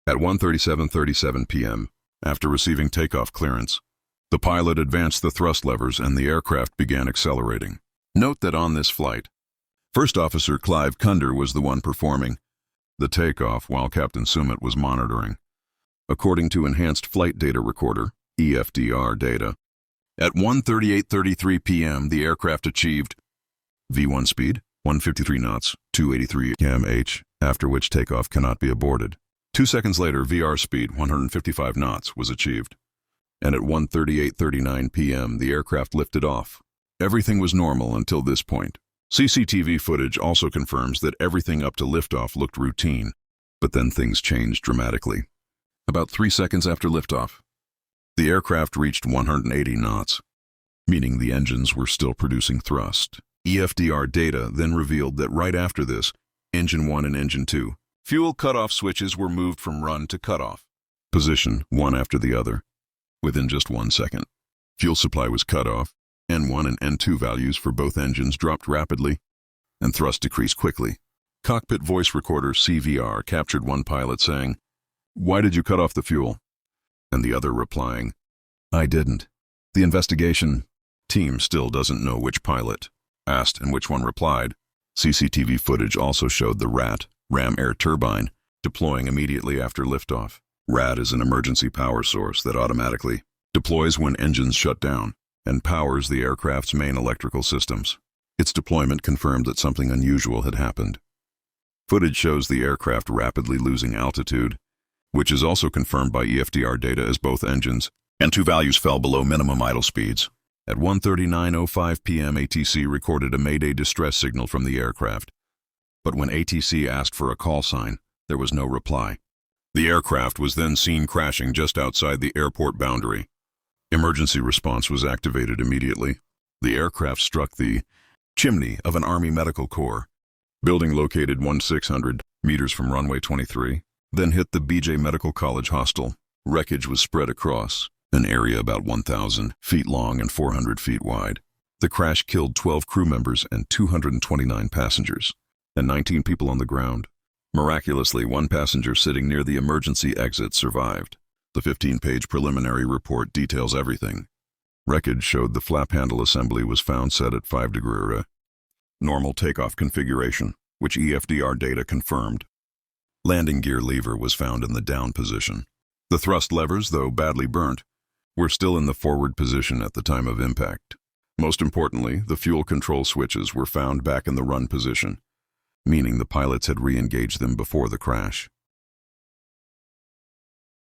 At 1:37:37 p.m., after receiving takeoff clearance, the pilot advanced the thrust levers and the aircraft began accelerating. Note that on this flight, First Officer Clive Cunder was the one performing the takeoff while Captain Sumit was monitoring. According to Enhanced Flight Data Recorder, EFDR data, at 1:38:33 p.m. the aircraft achieved V1 speed, 153 knots, 283 km/h, after which takeoff cannot be aborted. 2 seconds later, VR speed, 155 knots, was achieved. And at 1:38:39 p.m. the aircraft lifted off. Everything was normal until this point. CCTV footage also confirms that everything up to liftoff looked routine, but then things changed dramatically. About 3 seconds after liftoff, the aircraft reached 180 knots, meaning the engines were still producing thrust. EFDR data then revealed that right after this, Engine 1 and Engine 2 fuel cutoff switches were moved from run to cutoff position, one after the other. Within just 1 second, fuel supply was cut off, N1 and N2 values for both engines dropped rapidly, and thrust decreased quickly. Cockpit voice recorder CVR captured one pilot saying, "Why did you cut off the fuel?" And the other replying, "I didn't." The investigation team still doesn't know which pilot asked and which one replied. CCTV footage also showed the ram air turbine deploying immediately after liftoff. RAT is an emergency power source that automatically deploys when engines shut down and powers the aircraft's main electrical systems. Its deployment confirmed that something unusual had happened. Footage shows the aircraft rapidly losing altitude, which is also confirmed by EFDR data as both engines and N2 values fell below minimum idle speeds. At 1:39:05 p.m. ATC recorded a Mayday distress signal from the aircraft, but when ATC asked for a call sign, there was no reply. The aircraft was then seen crashing just outside the airport boundary. Emergency response was activated immediately. The aircraft struck the chimney of an Army Medical Corps building located 1,600 meters from runway 23, then hit the BJ Medical College hostel. Wreckage was spread across an area about 1,000 feet long and 400 feet wide. The crash killed 12 crew members and 229 passengers, and 19 people on the ground. Miraculously, one passenger sitting near the emergency exit survived. The 15-page preliminary report details everything. Wreckage showed the flap handle assembly was found set at 5° normal takeoff configuration, which EFDR data confirmed. Landing gear lever was found in the down position. The thrust levers, though badly burnt, were still in the forward position at the time of impact. Most importantly, the fuel control switches were found back in the run position, meaning the pilots had re-engaged them before the crash.